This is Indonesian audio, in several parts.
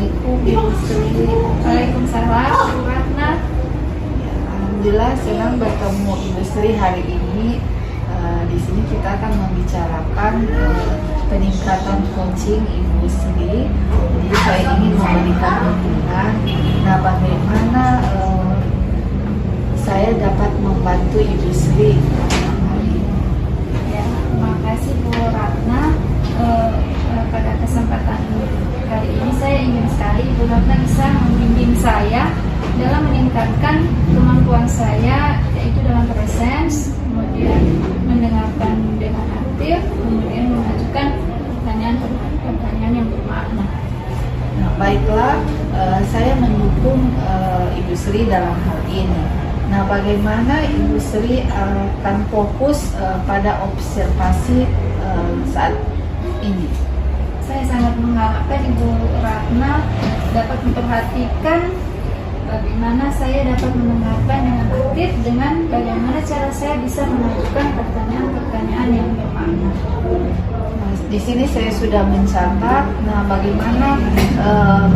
Assalamualaikum Ibu Sri. Waalaikumsalam, Bu Ratna. Ya, Alhamdulillah senang bertemu Ibu Sri hari ini. Di sini kita akan membicarakan peningkatan coaching Ibu Sri. Jadi saya ingin memberikan dukungan. Nah, bagaimana saya dapat membantu Ibu Sri hari ini? Ya, terima kasih Bu Ratna. Pada kesempatan kali ini saya ingin sekali Ibu Ratna bisa membimbing saya dalam meningkatkan kemampuan saya, yaitu dalam presence, kemudian mendengarkan dengan aktif, kemudian mengajukan pertanyaan yang bermakna. Nah, baiklah, saya mendukung Ibu Sri dalam hal ini. Nah, bagaimana Ibu Sri akan fokus pada observasi saat ini? Saya sangat mengharapkan Ibu Ratna dapat memperhatikan bagaimana saya dapat mendengarkan dengan aktif, dengan bagaimana cara saya bisa mengajukan pertanyaan-pertanyaan yang bermakna. Nah, di sini saya sudah mencatat. Nah, bagaimana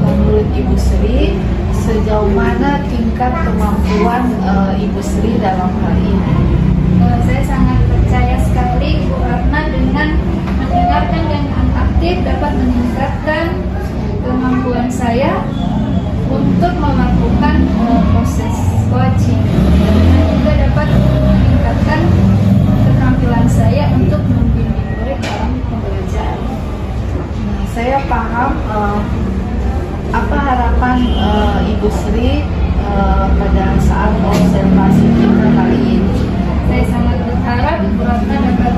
menurut Ibu Sri, sejauh mana tingkat kemampuan Ibu Sri dalam hal ini? Saya sangat percaya sekali Ibu Ratna dengan mendengarkan dengan aktif dapat meningkatkan kemampuan saya untuk melakukan proses coaching, dan juga dapat meningkatkan keterampilan saya untuk membimbing murid dalam pembelajaran. Nah, saya paham apa harapan Ibu Sri pada saat observasi kita kali ini. Saya sangat berharap Ibu Ratna dapat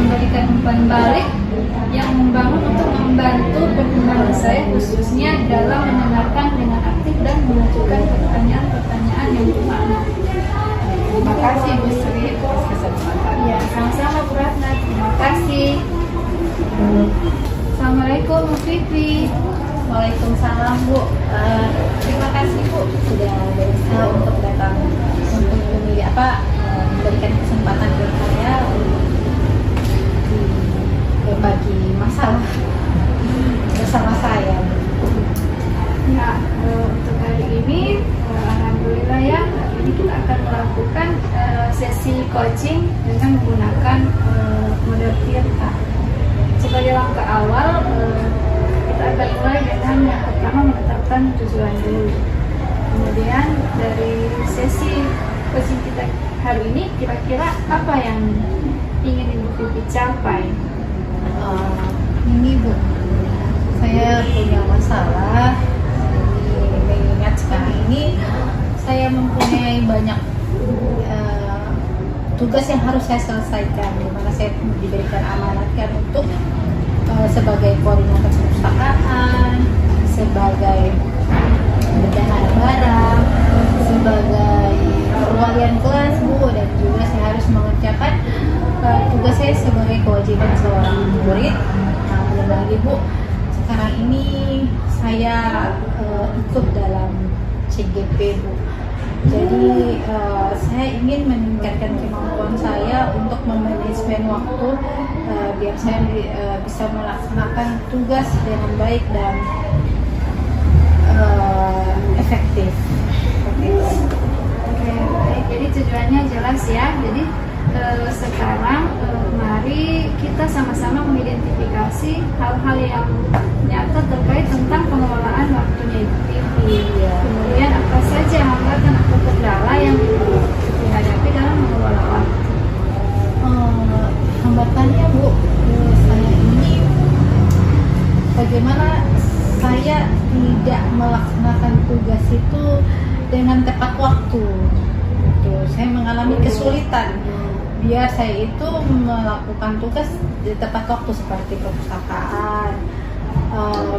memberikan umpan balik yang membangun untuk membantu perkembangan saya, khususnya dalam mendengarkan dengan aktif dan mengajukan pertanyaan-pertanyaan yang bermakna. Terima kasih Ibu Sri atas kesempatan. Ya, sama-sama Bu Ratna. Terima kasih. Assalamualaikum Bu Fitri. Waalaikumsalam Bu. Terima kasih Bu sudah berusaha untuk datang untuk memberikan kesempatan buat saya berbagi masalah bersama saya. Ya, untuk hari ini alhamdulillah ya, hari ini kita akan melakukan sesi coaching dengan menggunakan model Tirta. Sebagai langkah awal, kita akan mulai dengan yang pertama menetapkan tujuan dulu. Kemudian dari sesi coaching kita hari ini, kira-kira apa yang ingin Ibu capai? Ini Bu, saya punya masalah. Mengingat sekarang ini saya mempunyai banyak tugas yang harus saya selesaikan, di mana saya diberikan amanatkan untuk sebagai koordinator perpustakaan, sebagai bendahara barang, sebagai perwalian kelas Bu, dan juga saya harus mengerjakan tugas saya sebagai kewajiban seorang murid. Nah, dan lagi Bu, sekarang ini saya ikut dalam CGP Bu. Jadi saya ingin meningkatkan kemampuan saya untuk memanajemen waktu, biar saya bisa melaksanakan tugas dengan baik dan efektif. Oke, baik. Jadi tujuannya jelas ya. Jadi sekarang mari kita sama-sama mengidentifikasi hal-hal yang nyata terkait tentang pengelolaan waktunya Ibu Titi. Kemudian apa saja hambatan atau kendala yang dihadapi dalam mengelola waktu? Hambatannya Bu, saya ini bagaimana saya tidak melaksanakan tugas itu dengan tepat waktu. Saya mengalami kesulitan biar saya itu melakukan tugas di tepat waktu, seperti perpustakaan,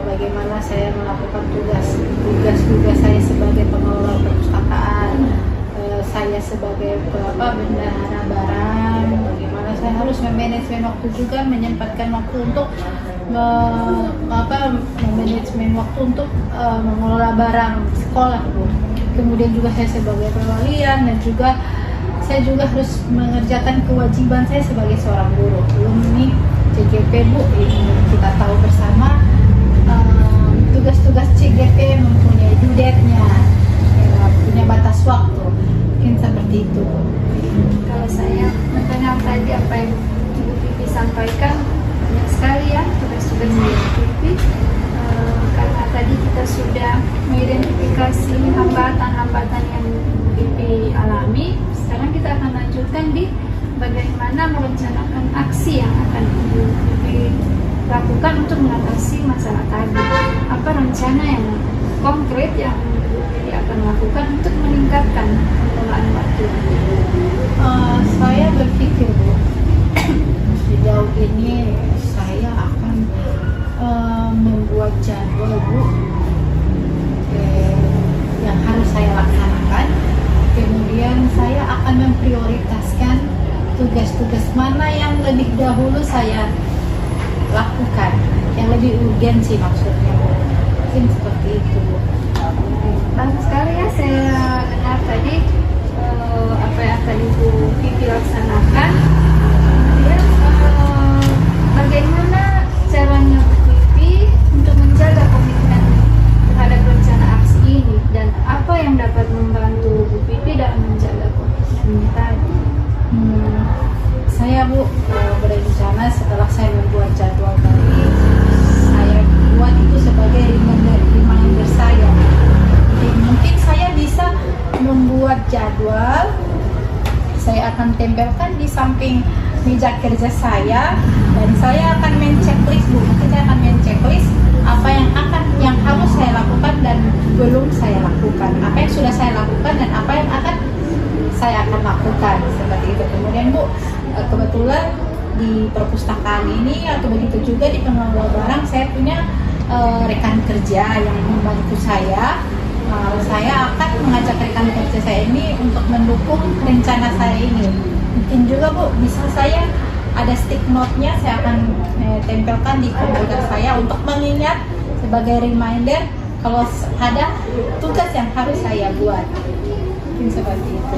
bagaimana saya melakukan tugas saya sebagai pengelola perpustakaan, saya sebagai bendahara barang, bagaimana saya harus memanajemen waktu juga, menyempatkan waktu untuk memanajemen waktu untuk mengelola barang sekolah Bu. Kemudian juga saya sebagai perwalian, dan juga saya juga harus mengerjakan kewajiban saya sebagai seorang guru. Belum ini CGP Bu, ini kita tahu bersama tugas-tugas CGP itu. Kalau saya mendengar tadi apa yang Ibu Pipi sampaikan, banyak sekali ya tugas-tugas Ibu Pipi. Karena tadi kita sudah mengidentifikasi hambatan-hambatan yang Ibu Pipi alami, sekarang kita akan lanjutkan di bagaimana merencanakan aksi yang akan Ibu Pipi lakukan untuk mengatasi masalah tadi. Apa rencana yang konkret yang Ibu Pipi akan lakukan untuk meningkatkan pengelolaan waktu? Saya berpikir Bu, sejauh ini saya akan membuat jadwal Bu yang harus saya laksanakan. Kemudian saya akan memprioritaskan tugas-tugas mana yang lebih dahulu saya lakukan, yang lebih urgensi maksudnya Bu. Mungkin seperti itu Bu. Bagus sekali ya, saya dengar tadi apa yang tadi Ibu Pipi laksanakan. Kemudian bagaimana caranya Bu Pipi untuk menjaga komitmen terhadap rencana aksi ini, dan apa yang dapat membantu Bu Pipi dalam menjaga komitmen tadi? Saya Bu berencana setelah saya membuat jadwal tadi, saya buat itu sebagai reminder saya. Jadi mungkin saya bisa membuat jadwal, saya akan tempelkan di samping meja kerja saya, dan saya akan men-checklist Bu. Mungkin saya akan men-checklist apa yang harus saya lakukan dan belum saya lakukan, apa yang sudah saya lakukan dan apa yang saya akan lakukan, seperti itu. Kemudian Bu, kebetulan di perpustakaan ini atau begitu juga di pengelola barang, saya punya rekan kerja yang membantu saya. Saya akan mengajak rekan kerja saya ini untuk mendukung rencana saya ini. Mungkin juga Bu, bisa saya ada stick note-nya, saya akan tempelkan di komputer saya untuk mengingat sebagai reminder kalau ada tugas yang harus saya buat. Mungkin seperti itu.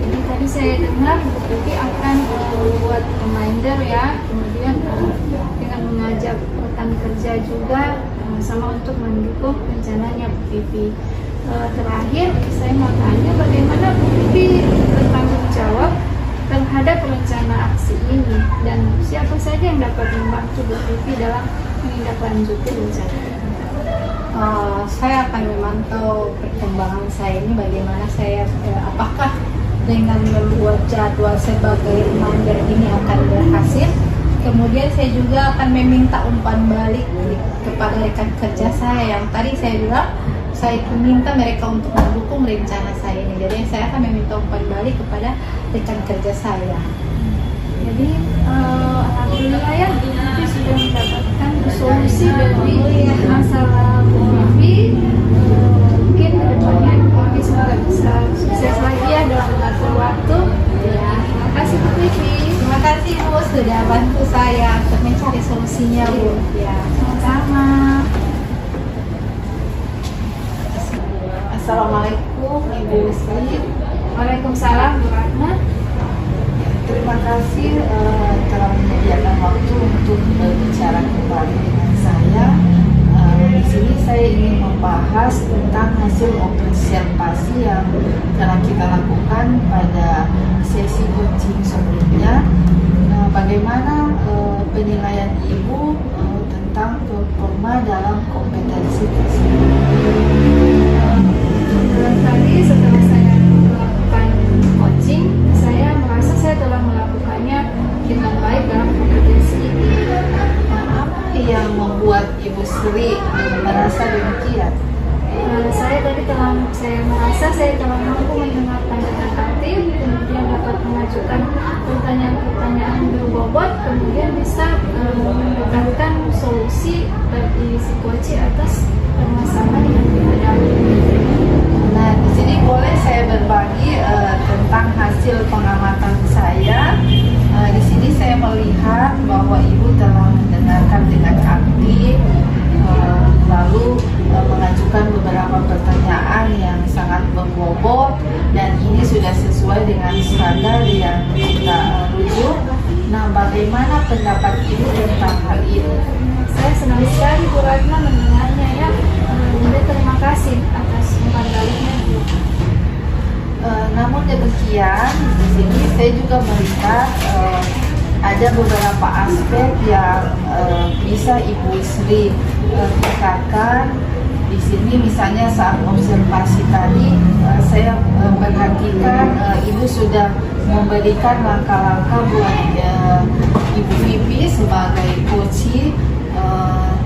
Jadi tadi saya dengar Bu Pipi akan membuat reminder ya, kemudian dengan mengajak rekan kerja juga sama untuk mendukung rencananya Bu Pipi. Terakhir saya mau tanya, bagaimana Bu Pipi bertanggung jawab terhadap rencana aksi ini, dan siapa saja yang dapat membantu Bu Pipi dalam menindaklanjuti rencana ini? Saya akan memantau perkembangan saya ini, bagaimana saya apakah dengan membuat jadwal sebagai reminder ini akan berhasil. Kemudian saya juga akan meminta umpan balik kepada rekan kerja saya yang tadi saya bilang saya minta mereka untuk mendukung rencana saya ini. Jadi saya akan meminta umpan balik kepada rekan kerja saya. Jadi alhamdulillah ya, Bu Pipi sudah mendapatkan solusi dari masalah Bu Pipi. Mungkin kedepannya Bu Pipi semoga bisa sukses lagi ya dalam mengatur waktu. Ya, terima kasih Bu Pipi. Terima kasih Bu sudah bantu saya untuk mencari solusinya Bu. Ya, Sama-sama. Assalamualaikum Ibu Sri. Waalaikumsalam Bu Ratna. Terima kasih telah menyediakan waktu untuk berbicara kembali dengan saya. Di sini saya ingin membahas tentang hasil observasi yang telah kita lakukan pada sesi coaching sebelumnya. Bagaimana penilaian Ibu tentang performa dalam kompetensi tersebut? Tadi setelah saya melakukan coaching, saya merasa saya telah melakukannya dengan baik dalam kompetensi ini. Apa yang membuat Ibu Sri merasa demikian? Saya merasa saya telah mampu mendengarkan dengan aktif, kemudian dapat mengajukan pertanyaan-pertanyaan berbobot, kemudian bisa mendapatkan solusi bagi si coach atas permasalahan yang dihadapi. Nah, di sini boleh saya berbagi tentang hasil pengamatan saya. Di sini saya melihat bahwa Ibu telah mendengarkan dengan aktif, lalu mengajukan beberapa pertanyaan yang sangat berbobot, dan ini sudah sesuai dengan standar yang kita rujuk. Nah, bagaimana pendapat Ibu tentang hal ini? Saya senang sekali Bu Ratna mendengarnya ya. Terima kasih atas umpan baliknya. Namun demikian, saya juga melihat ada beberapa aspek yang bisa Ibu Sri tingkatkan. Di sini misalnya saat observasi tadi, saya perhatikan Ibu sudah memberikan langkah-langkah buat Ibu Vivi sebagai coach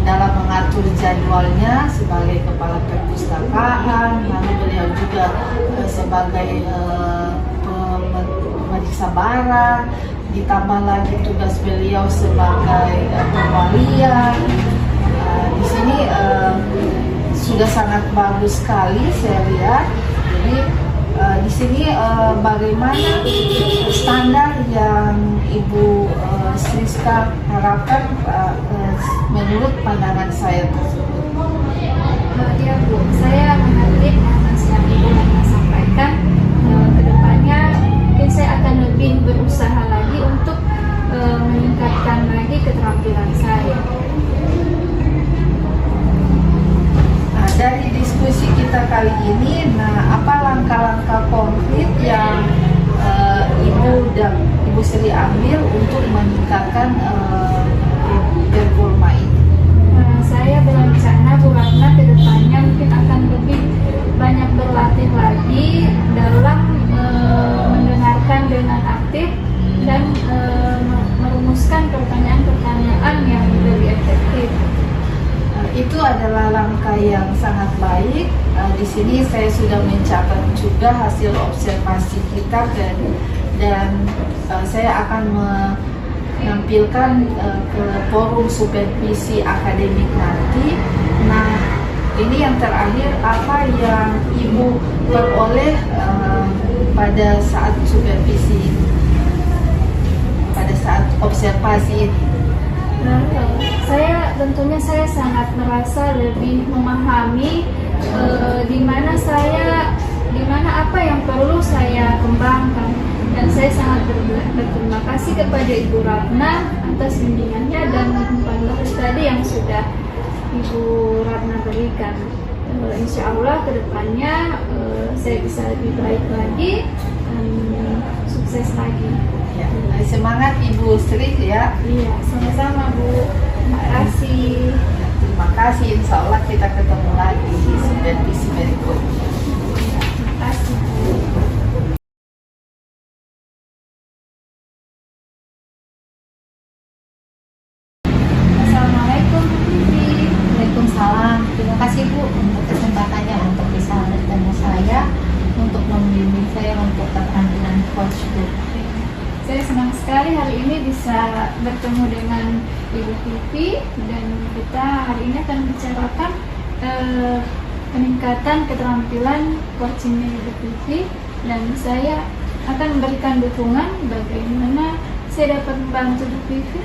dalam mengatur jadwalnya sebagai kepala perpustakaan, lalu beliau juga sebagai pemeriksa barang, ditambah lagi tugas beliau sebagai perwalian. Di sini sudah sangat bagus sekali saya lihat. Jadi di sini bagaimana standar yang Ibu Sriska harapkan menurut pandangan saya tersebut? Ya Bu, saya mengerti atas yang Ibu Ratna sampaikan. Kedepannya mungkin saya akan lebih berusaha lagi untuk meningkatkan lagi keterampilan saya. Dari diskusi kita kali ini, apa langkah-langkah konkret yang Ibu Sri ambil untuk meningkatkan performa ini? Saya berencana Bu Ratna kedepannya mungkin akan lebih banyak berlatih lagi dalam mendengarkan dengan aktif dan merumuskan pertanyaan-pertanyaan yang lebih efektif. Itu adalah langkah yang sangat baik. Di sini saya sudah mencatat juga hasil observasi kita dan saya akan menampilkan ke forum supervisi akademik nanti. Nah, ini yang terakhir, apa yang Ibu peroleh pada saat supervisi ini, pada saat observasi ini? Tentunya saya sangat merasa lebih memahami di mana apa yang perlu saya kembangkan, dan saya sangat berterima kasih kepada Ibu Ratna atas bimbingannya dan umpan tadi yang sudah Ibu Ratna berikan. Insya Allah kedepannya saya bisa lebih baik lagi dan sukses lagi. Ya, semangat Ibu Sri ya. Iya, sama-sama Bu. Terima kasih. Terima kasih. Insya Allah kita ketemu lagi di supervisi berikutnya. Terima kasih Bu. Assalamualaikum Bu Vivi. Waalaikumsalam. Terima kasih Bu untuk kesempatannya untuk bisa bertemu saya, untuk membimbing saya untuk keterampilan coach Bu. Saya senang sekali hari ini bisa bertemu dengan Ibu Vivi, dan kita hari ini akan bicarakan peningkatan keterampilan coachingnya Ibu Vivi, dan saya akan memberikan dukungan bagaimana saya dapat membantu Ibu Vivi.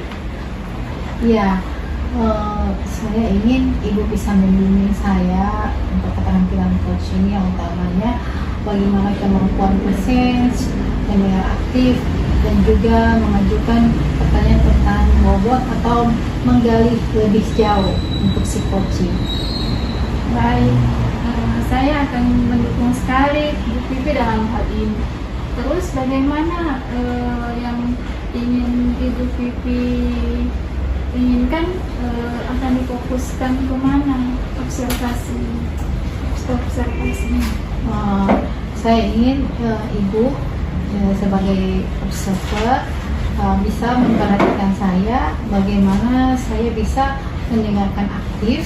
Iya, saya ingin Ibu bisa membimbing saya untuk keterampilan coaching yang utamanya bagaimana kemampuan presence, pendengar aktif, dan juga mengajukan pertanyaan-pertanyaan bobot atau menggali lebih jauh untuk si coaching. Baik, saya akan mendukung sekali Ibu Vivi dalam hal ini. Terus bagaimana yang ingin Ibu Vivi inginkan akan difokuskan kemana observasinya? Saya ingin Ibu sebagai observer bisa memperhatikan saya bagaimana saya bisa mendengarkan aktif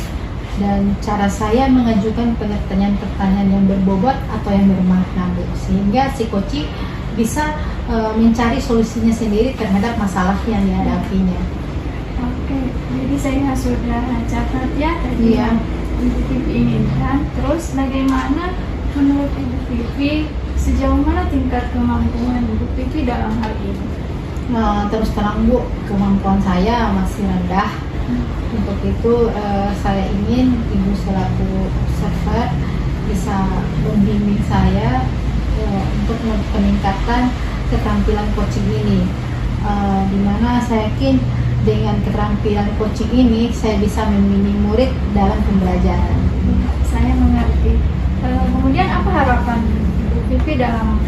dan cara saya mengajukan pertanyaan-pertanyanyaan yang berbobot atau yang bermakna, sehingga si coaching bisa mencari solusinya sendiri terhadap masalah yang dihadapinya. Oke, jadi saya sudah catat ya tadi yang Ibu Vivi inginkan. Terus bagaimana menurut Ibu Vivi, sejauh mana tingkat kemampuan Ibu Vivi dalam hal ini? Terus terang Bu, kemampuan saya masih rendah. Untuk itu saya ingin Ibu selaku observer bisa membimbing saya untuk peningkatan keterampilan coaching ini, di mana saya yakin dengan keterampilan coaching ini saya bisa membimbing murid dalam pembelajaran. Saya mengerti. Kemudian apa harapan Ibu Vivi dalam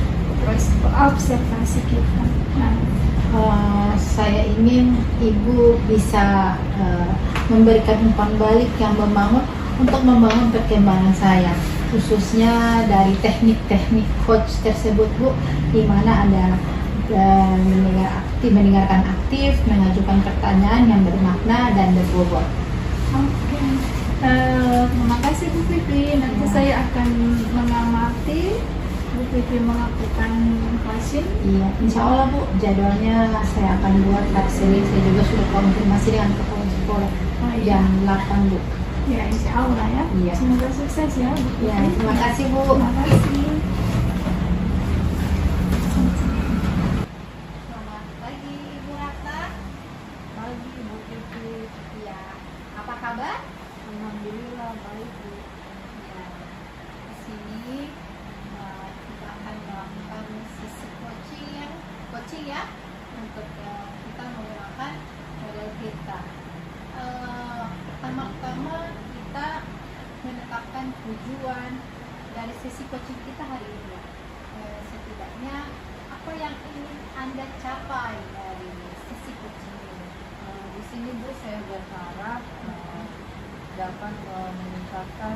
observasi kita. Nah, Saya ingin ibu bisa memberikan umpan balik yang membangun untuk membangun perkembangan saya, khususnya dari teknik-teknik coach tersebut, Bu, di mana ada mendengarkan aktif, mengajukan pertanyaan yang bermakna dan berbobot. oke. Terima kasih Bu Fikri. Nanti saya akan mengamati Bu Fikri melakukan coaching. Iya, insya Allah Bu, jadwalnya saya akan buat taksiri. Saya juga sudah konfirmasi dengan kepala sekolah Oh, iya. jam 8 Bu. Ya, insya Allah ya. Iya. Semoga sukses ya Bu Fikri. Ya, terima kasih Bu. Terima kasih. Selamat pagi Ibu Ratna. Pagi Bu Fikri. Ya, apa kabar? Alhamdulillah baik Bu. Ya, di sini kita akan melakukan sesi coaching ya, untuk kita menggunakan model kita. Pertama-tama kita menetapkan tujuan dari sesi coaching kita hari ini. Setidaknya apa yang ingin Anda capai dari sesi coaching ini? Di sini Bu saya berharap dapat meningkatkan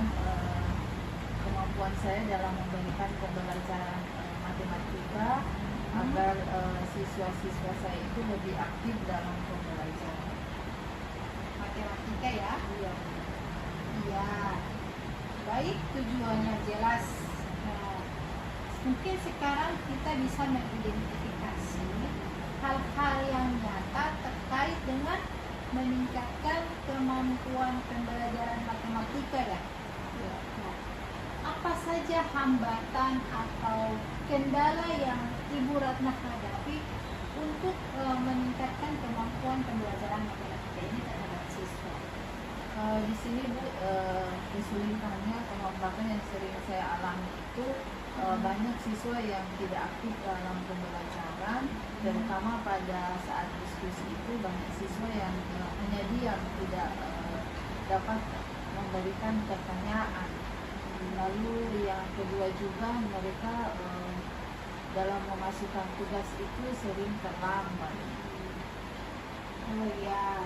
kemampuan saya dalam memberikan pembelajaran matematika agar siswa-siswa saya itu lebih aktif dalam pembelajaran. Matematika ya? Iya. Iya. Baik, tujuannya jelas. Nah, mungkin sekarang kita bisa mengidentifikasi hal-hal yang nyata terkait dengan meningkatkan kemampuan pembelajaran matematika ya. Nah, apa saja hambatan atau kendala yang Ibu Ratna hadapi untuk meningkatkan kemampuan pembelajaran matematika ini terhadap siswa? Di sini Bu, kesulitannya hambatan yang sering saya alami itu banyak siswa yang tidak aktif dalam pembelajaran, terutama pada saat diskusi itu banyak siswa yang hanya diam, tidak dapat memberikan pertanyaan. Lalu yang kedua juga mereka dalam memasukkan tugas itu sering terlambat. Oh ya,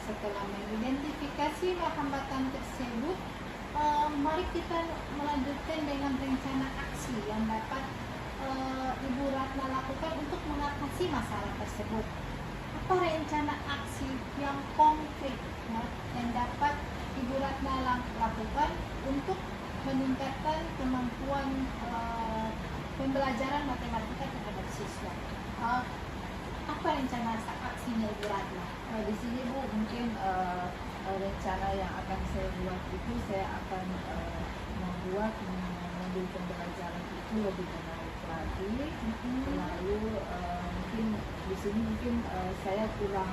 setelah mengidentifikasi hambatan tersebut, mari kita melanjutkan dengan rencana aksi yang dapat Ibu Ratna lakukan untuk mengatasi masalah tersebut. Apa rencana aksi yang konkret ya, yang dapat Ibu Ratna lakukan untuk meningkatkan kemampuan pembelajaran matematika terhadap siswa? Apa rencana aksinya Ibu Ratna? Di sini Bu, mungkin rencana yang akan saya buat itu saya akan membuat modul pembelajaran itu lebih menarik lagi. Lalu mungkin di sini saya kurang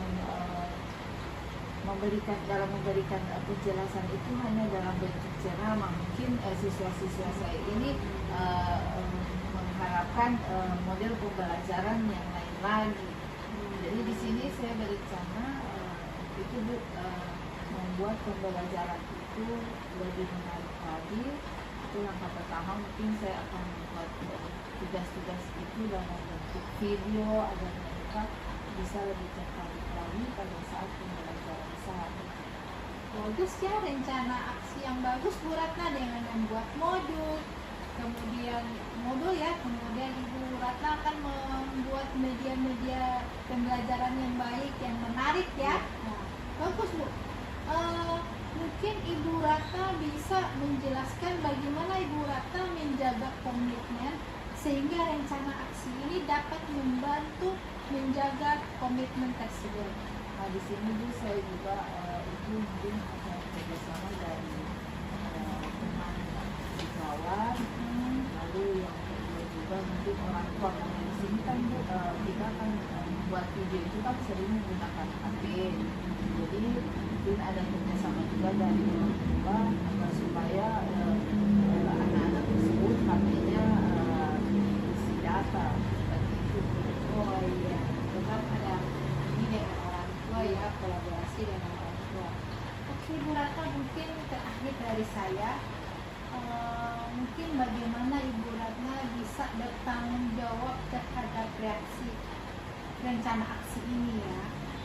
memberikan penjelasan itu hanya dalam bentuk ceramah. Mungkin siswa-siswa saya ini mengharapkan model pembelajaran yang lain lagi. Jadi di sini saya berencana itu Bu, membuat pembelajaran itu lebih menarik lagi. Itu langkah pertama, mungkin saya akan membuat tugas-tugas itu dalam bentuk video agar mereka bisa lebih tertarik lagi pada saat pembelajaran saat itu. Bagus ya, rencana aksi yang bagus Bu Ratna dengan membuat modul, kemudian Ibu Ratna akan membuat media-media pembelajaran yang baik, yang menarik ya. Nah, bagus Bu. Mungkin Ibu Ratna bisa menjelaskan bagaimana Ibu Ratna menjaga komitmen sehingga rencana aksi ini dapat membantu menjaga komitmen tersebut. Nah di sini Bu, saya juga itu mungkin ada kerjasama dari teman siswawan, lalu yang kedua juga mungkin orang tua. Karena di sini kan Bu, kita kan buat video itu kan sering menggunakan HP, jadi mungkin ada kerjasama juga dari orang tua supaya anak-anak tersebut HP-nya isi data seperti itu. Oh iya, tetap ada ini dengan orang tua ya, kolaborasi dengan orang tua. Oke Bu Ratna, mungkin terakhir dari saya, mungkin bagaimana Ibu Ratna bisa bertanggung jawab terhadap rencana aksi ini ya.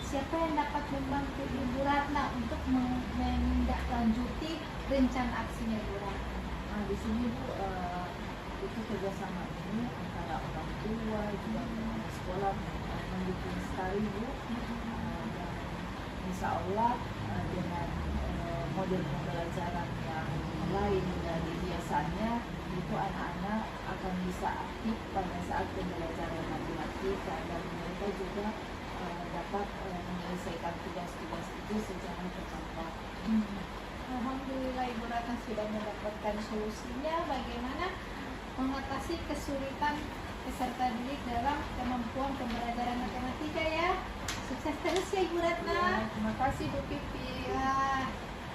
Siapa yang dapat membantu Ibu Ratna untuk menindaklanjuti rencana aksinya Ibu Ratna? Nah, di sini Bu, itu kerjasama ini antara orang tua juga dengan sekolah mendukung sekali Bu. Dan insya Allah dengan model pembelajaran yang lain dari biasanya itu anak-anak akan bisa aktif pada saat pembelajaran matematika dan mereka juga dapat menyelesaikan tugas-tugas itu secara tepat waktu. Alhamdulillah Ibu Ratna sudah mendapatkan solusinya bagaimana mengatasi kesulitan peserta didik dalam kemampuan pembelajaran matematika ya. Sukses terus ya Ibu Ratna. Ya, terima kasih Bu Pipi. Ya,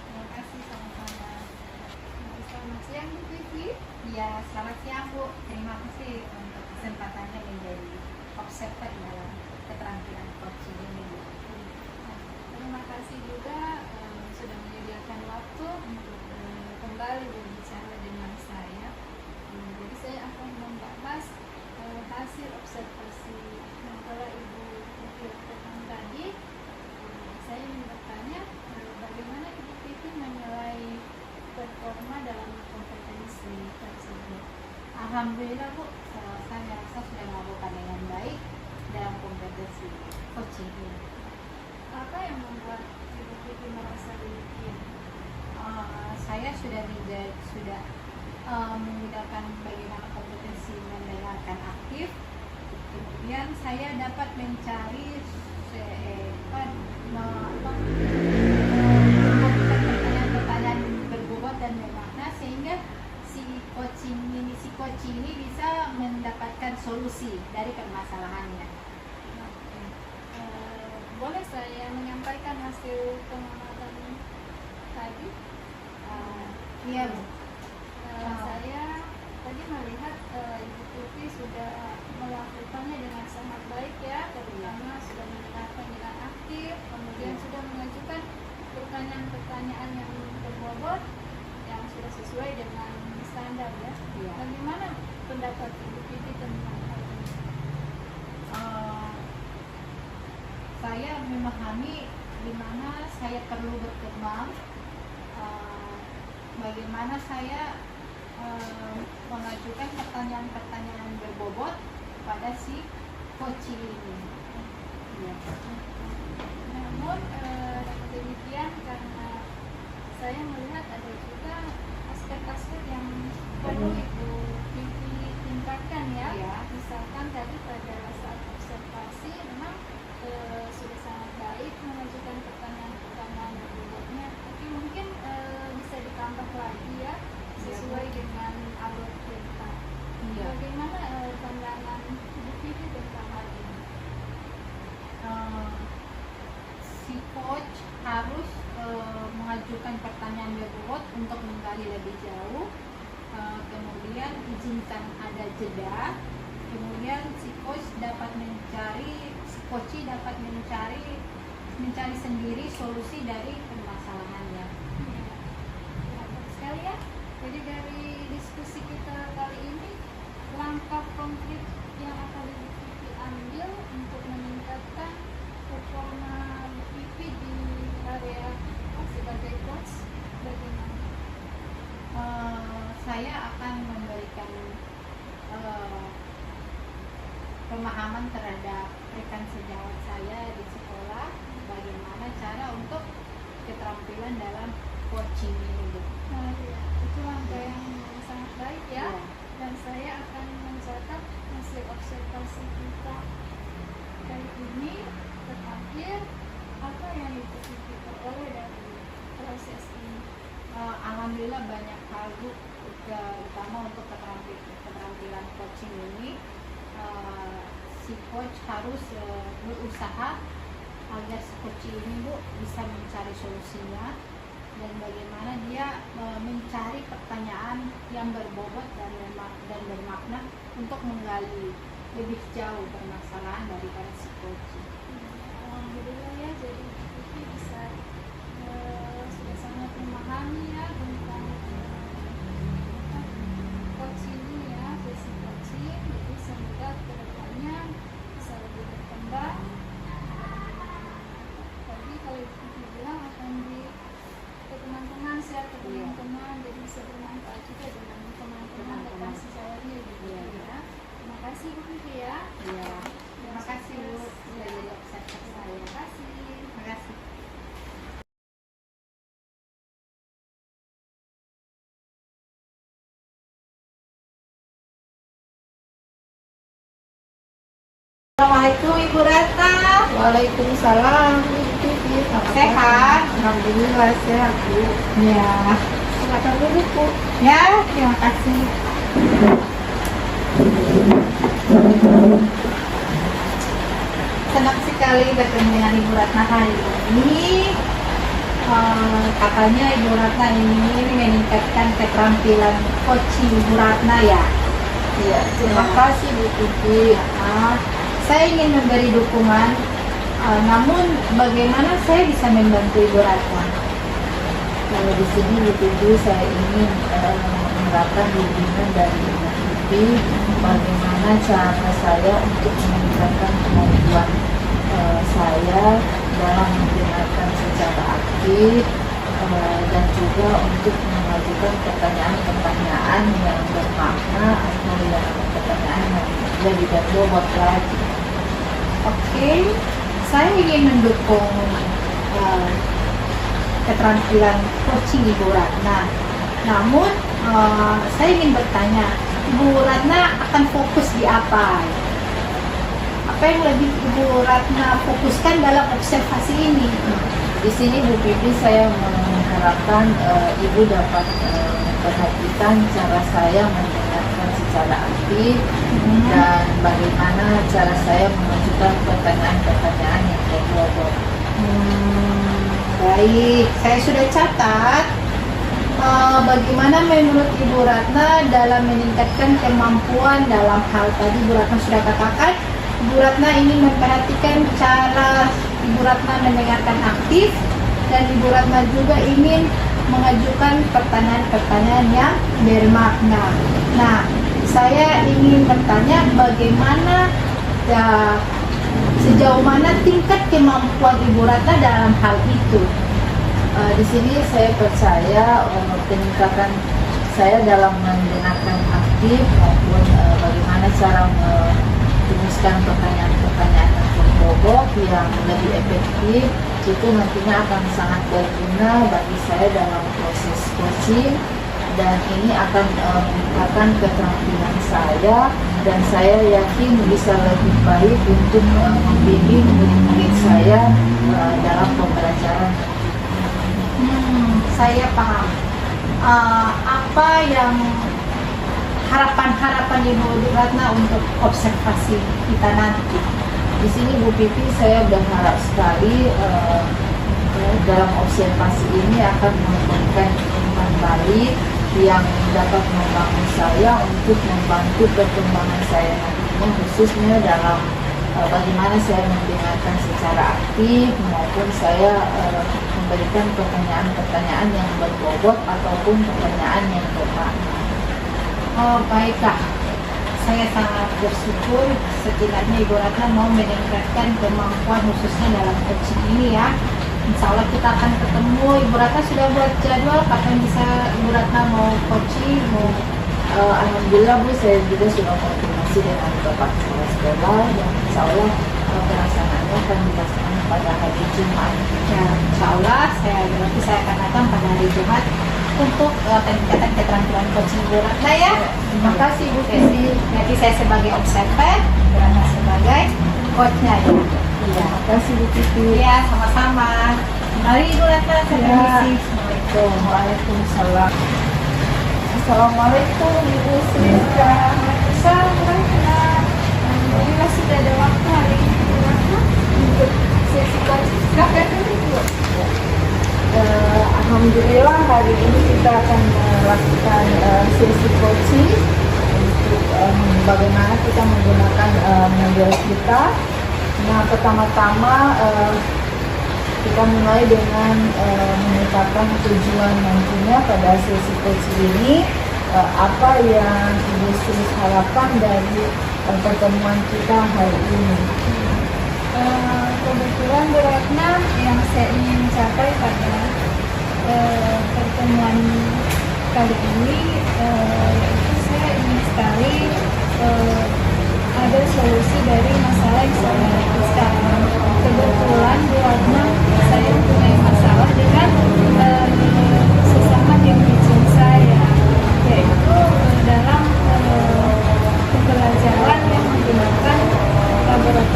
terima kasih sama-sama. Selamat siang Bu Vivi. Ya, selamat siang Bu. Terima kasih untuk kesempatannya menjadi observer dalam keterampilan coaching ini Bu. Terima kasih juga sudah menyediakan waktu untuk kembali berbicara dengan saya. Jadi saya akan membahas hasil observasi yang telah Ibu lakukan tadi. Saya ingin bertanya bagaimana Ibu Vivi menilai performa dalam kompetensi tersebut. Alhamdulillah Bu, saya rasa sudah melakukan dengan baik dalam kompetensi coaching ini. Apa yang membuat Ibu Vivi merasa demikian? Saya sudah menggunakan bagaimana kompetensi mendengarkan aktif. Kemudian saya dapat mencari pertanyaan-pertanyaan berbobot dan bermakna sehingga si coaching ini bisa mendapatkan solusi dari permasalahannya. Boleh saya menyampaikan hasil pengamatan tadi? Iya Bu. Saya tadi melihat Ibu Vivi sudah melakukannya dengan sangat baik ya, terutama sudah mendengarkan dengan aktif, kemudian sudah mengajukan pertanyaan-pertanyaan yang berbobot yang sudah sesuai dengan standar ya. Iya. Bagaimana pendapat Ibu Vivi tentang hal ini? Saya memahami di mana saya perlu berkembang, bagaimana saya mengajukan pertanyaan-pertanyaan berbobot pada si coaching ini. Ya. Namun dengan demikian karena saya melihat ada juga aspek-aspek yang perlu Ibu Vivi tingkatkan ya. Iya. Misalkan tadi pada saat observasi memang sudah sangat baik mengajukan pertanyaan-pertanyaan berbobotnya, tapi mungkin bisa ditambah lagi ya sesuai dengan alur cerita. Iya. Bagaimana pandangan Ibu Vivi tentang hal ini? Si coach harus mengajukan pertanyaan berbobot untuk menggali lebih jauh, kemudian izinkan ada jeda, kemudian si coach dapat mencari sendiri solusi dari permasalahannya. Baik sekali ya. Jadi dari diskusi kita kali ini, langkah konkret yang akan Ibu Vivi ambil untuk meningkatkan performa Ibu Vivi di area sebagai coach bagaimana? Saya akan memberikan pemahaman terhadap rekan sejawat saya di sekolah, bagaimana cara untuk keterampilan dalam coaching ini Bu. Nah, ya, itu langkah yang sangat baik ya. Iya. Dan saya akan mencatat hasil observasi kita kali ini. Terakhir, apa yang Ibu Vivi peroleh dari proses ini? Alhamdulillah banyak hal Bu, terutama untuk keterampilan coaching ini. Si coach harus berusaha agar si coach ini Bu bisa mencari solusinya, dan bagaimana dia mencari pertanyaan yang berbobot dan bermakna untuk menggali lebih jauh permasalahan daripada si coach. Alhamdulillah ya, jadi Vivi bisa sudah sangat memahami ya tentang Assalamualaikum Ibu Ratna. Waalaikumsalam. Ibu Pipi, apa Sehat? kabar? Alhamdulillah sehat Bu. Ya, silakan duduk Bu. Ya, terima kasih. Senang sekali bertemu dengan Ibu Ratna hari ini. Katanya Ibu Ratna ini meningkatkan keterampilan coaching Ibu Ratna ya. Iya, terima Ya. kasih Bu Pipi. Saya ingin memberi dukungan, namun bagaimana saya bisa membantu Ibu Ratna? Kalau di sini Bu Pipi saya ingin menerapkan bimbingan dari Bu Pipi bagaimana cara saya untuk meningkatkan kemampuan saya dalam mendengarkan secara aktif dan juga untuk mengajukan pertanyaan-pertanyaan yang bermakna atau yang pertanyaan yang lebih berbobot lagi. Oke, saya ingin mendukung keterampilan coaching Ibu Ratna. Namun, saya ingin bertanya, Ibu Ratna akan fokus di apa? Apa yang lebih Ibu Ratna fokuskan dalam observasi ini? Di sini Bu Pipi saya mengharapkan Ibu dapat memperhatikan cara saya mendengarkan secara aktif dan bagaimana cara saya mengajukan pertanyaan-pertanyaan yang berbobot. Baik, saya sudah catat. Bagaimana menurut Ibu Ratna dalam meningkatkan kemampuan dalam hal tadi Ibu Ratna sudah katakan, Ibu Ratna ingin memperhatikan cara Ibu Ratna mendengarkan aktif dan Ibu Ratna juga ingin mengajukan pertanyaan-pertanyaan yang bermakna. Nah, saya ingin bertanya bagaimana sejauh mana tingkat kemampuan Ibu Ratna dalam hal itu? Di sini saya percaya peningkatan saya dalam mendengarkan aktif maupun bagaimana cara merumuskan pertanyaan-pertanyaan yang berbobot yang lebih efektif itu nantinya akan sangat berguna bagi saya dalam proses coaching dan ini akan meningkatkan keterampilan saya dan saya yakin bisa lebih baik untuk membimbing murid-murid saya dalam pembelajaran. Saya paham. Apa yang harapan-harapan Ibu Ratna untuk observasi kita nanti? Di sini Bu Pipi saya berharap sekali dalam observasi ini akan memberikan umpan balik yang dapat membangun saya untuk membantu perkembangan saya nantinya khususnya dalam bagaimana saya mendengarkan secara aktif maupun saya memberikan pertanyaan-pertanyaan yang berbobot ataupun pertanyaan yang bermakna. Oh, baiklah. Saya sangat bersyukur setidaknya Ibu Ratna mau meningkatkan kemampuan khususnya dalam coaching ini ya. Insya Allah kita akan ketemu. Ibu Ratna sudah buat jadwal kapan bisa Ibu Ratna mau coaching, mau Alhamdulillah Bu, saya juga sudah koordinasi dengan Bapak Kepala Sekolah dan insya Allah pelaksanaannya akan dilaksanakan pada hari Jumat. ya, Insya Allah saya akan datang pada hari Jumat untuk peningkatan keterampilan coaching Ibu Ratna ya. Terima kasih Bu Pipi. Nanti saya sebagai observer, Ibu Ratna sebagai coachnya ya. Terima kasih Bu Pipi. Iya, sama-sama. Mari Ibu Ratna, saya Ya. permisi. Assalamualaikum. Waalaikumsalam. Assalamualaikum Ibu Siska. Ini masih sudah ada waktu hari ini Ibu Ratna untuk sesi coaching. Silahkan dulu Bu. Alhamdulillah hari ini kita akan melakukan sesi coaching untuk bagaimana kita menggunakan model kita. Nah, pertama-tama kita mulai dengan menetapkan tujuan nantinya pada sesi coaching ini. Apa yang Ibu Sis harapkan dari pertemuan kita hari ini? Kebetulan Bu Ratna yang saya ingin capai pada pertemuan kali ini yaitu saya ingin sekali ada solusi dari masalah yang saya hadapi sekarang. Kebetulan Bu Ratna saya punya masalah dengan sesama tim coaching saya, yaitu dalam pembelajaran yang menggunakan laboratorium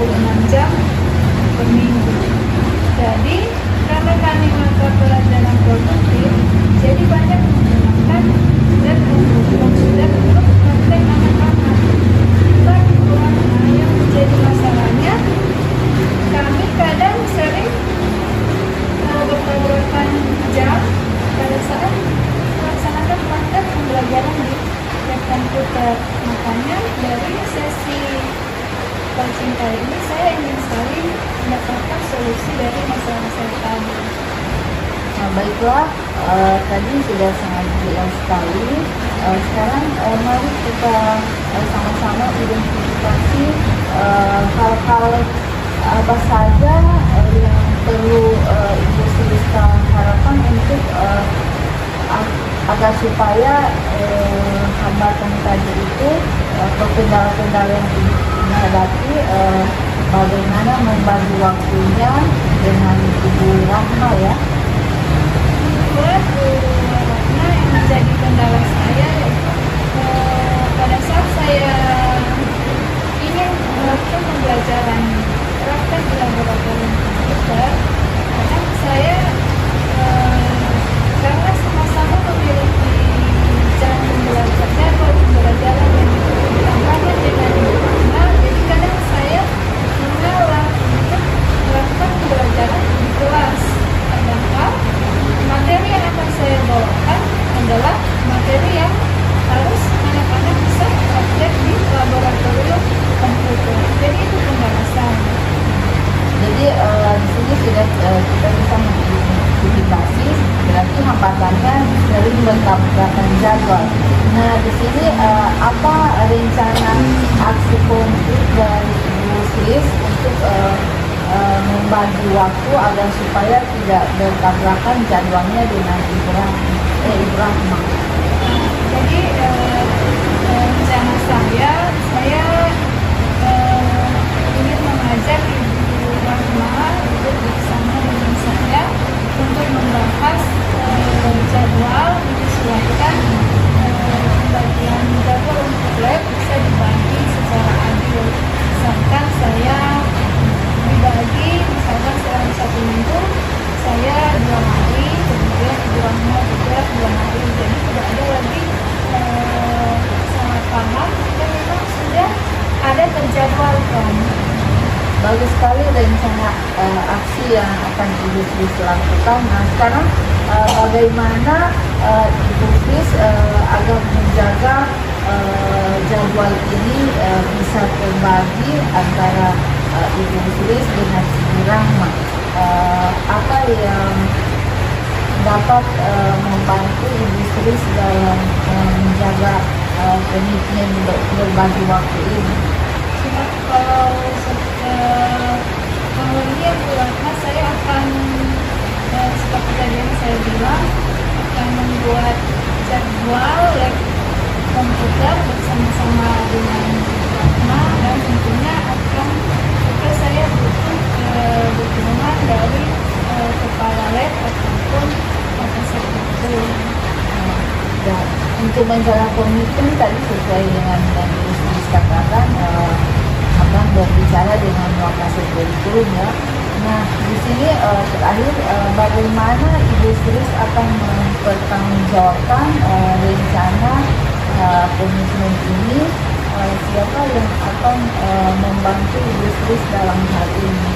26 jam per minggu. Jadi karena kami mata pelajaran produktif, jadi banyak menggunakan dan sudah untuk praktek anak-anak. Tapi yang menjadi masalahnya, kami kadang sering bertabrakan jam pada saat melaksanakan praktek pembelajaran di lab komputer. Makanya dari sesi coaching kali ini saya ingin sekali mendapatkan solusi dari masalah-masalah tadi. Nah, baiklah, tadi sudah sangat jelas sekali. Sekarang mari kita sama-sama identifikasi hal-hal apa saja yang perlu Ibu Sulista harapkan untuk agar supaya hambatan tadi itu atau kendala-kendala yang dihadapi bagaimana membagi waktunya dengan Ibu Rahma ya. Buat Ratna yang menjadi kendala saya yaitu pada saat saya ingin melakukan pembelajaran praktek di laboratorium komputer, kadang saya karena sama-sama memiliki jam pembelajaran yang ditambahkan dengan Ratna, jadi kadang saya mengalah untuk melakukan pembelajaran di kelas. Padahal materi yang akan saya bawakan adalah materi yang harus anak-anak bisa praktek di laboratorium komputer. Jadi itu pembahasan. Jadi di sini sudah kita bisa mengidentifikasi berarti hambatannya dari bertabrakan jadwal. Nah di sini apa rencana aksi konkret dari Ibu Sis untuk membagi waktu agar supaya tidak bertabrakan jadwalnya dengan Ibu Rahma. Jadi rencana saya ingin mengajak Ibu Rahma untuk bersama dengan saya untuk membahas jadwal menyesuaikan pembagian jadwal untuk lab bisa dibagi secara adil. Misalkan saya dibagi, misalkan selama 1 minggu saya 2 hari, kemudian Ibu Rahma juga 2 hari. Jadi tidak ada lagi salah paham jika memang sudah ada terjadwalkan. Bagus sekali rencana aksi yang akan Ibu Sis lakukan. Nah sekarang bagaimana Ibu Sis agar menjaga jadwal ini bisa terbagi antara Ibu Sis dengan Ibu Rahma. Apa yang dapat membantu Ibu Sis dalam menjaga komitmen berbagi waktu ini? Kalau ini yang Rahma, saya akan seperti tadi yang saya bilang akan membuat jadwal lab komputer bersama-sama dengan Rahma, dan tentunya akan juga saya butuh dukungan dari kepala lab ataupun profesor itu. Dan untuk menjaga komitmen tadi sesuai dengan yang Ibu Sis katakan akan berbicara dengan wakasek kurikulum ya. Nah di sini terakhir bagaimana Ibu Sis akan mempertanggungjawabkan rencana komitmen ini, siapa yang akan membantu Ibu Sis dalam hal ini?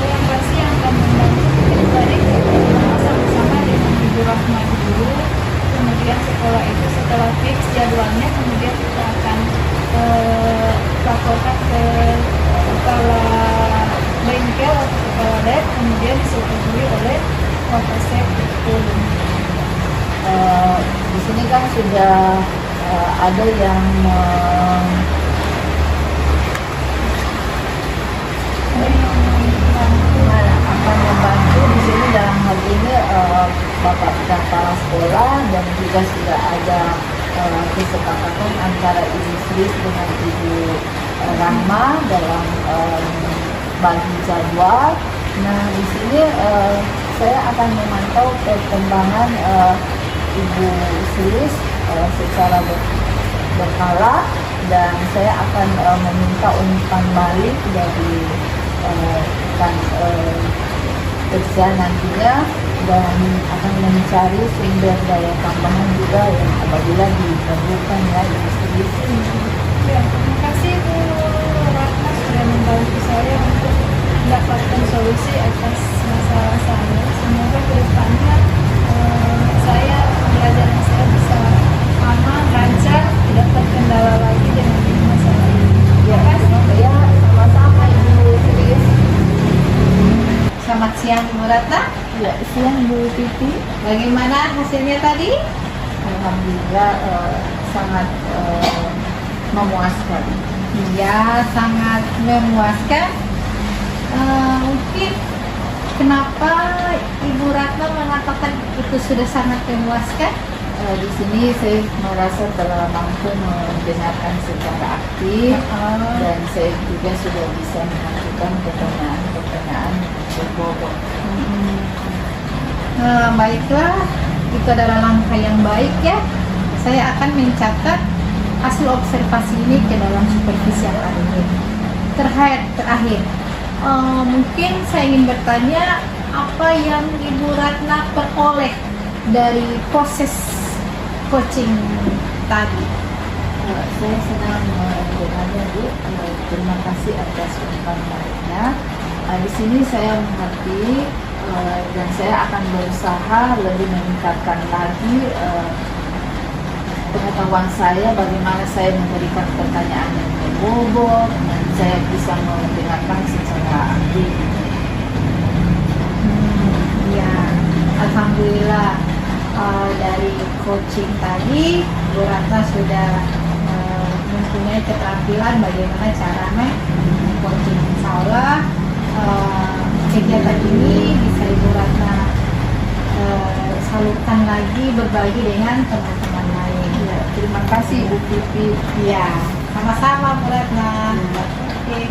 Yang pasti yang akan membantu dari sama-sama dengan Ibu Rahma dulu, kemudian setelah fix jadwalnya, kemudian kita akan laporkan ke kepala bengkel atau kepala lab, kemudian disetujui oleh wakasek kurikulum. Di sini kan sudah ada yang akan membantu di sini dalam hal ini Bapak Kepala Sekolah, dan juga sudah ada kesepakatan antara Ibu Sis dengan Ibu Rahma dalam bagi jadwal. Nah di sini saya akan memantau perkembangan Ibu Sis secara berkala. dan saya akan meminta umpan balik dari rekan kerja nantinya, dan akan mencari sumber daya tambahan juga yang apabila diperlukan ya industri di sini. Ya, terima kasih Bu Ratna sudah membantu saya untuk mendapatkan solusi atas masalah saya. Semoga kedepannya saya pembelajaran saya bisa aman, lancar, tidak terkendala lagi dengan masalah ini. Ya, ya, sama-sama Ibu Filius. Selamat siang Bu Ratna. Ya, siang Bu Titi. Bagaimana hasilnya tadi? Alhamdulillah sangat memuaskan. Iya, sangat memuaskan. Mungkin kenapa Ibu Ratna mengatakan itu sudah sangat memuaskan? Di sini saya merasa telah mampu mendengarkan secara aktif, dan saya juga sudah bisa mengajukan pertanyaan-pertanyaan berbobot. Baiklah, itu adalah langkah yang baik ya. Saya akan mencatat hasil observasi ini ke dalam supervisi yang ada ini. Terakhir, mungkin saya ingin bertanya apa yang Ibu Ratna peroleh dari proses coaching tadi. Saya senang mendengarnya Bu. Terima kasih atas umpan baliknya. Di sini saya mengerti, dan saya akan berusaha lebih meningkatkan lagi pengetahuan saya, bagaimana saya memberikan pertanyaan yang berbobot dan saya bisa mendengarkan secara aktif. Ya, alhamdulillah dari coaching tadi Bu Ratna sudah mempunyai keterampilan bagaimana caranya coaching. Insya Allah kegiatan ini bisa Ibu Ratna salurkan lagi, berbagi dengan teman-teman lain. Ya, terima kasih Bu Pipi. Ya, sama-sama Bu Ratna. Oke.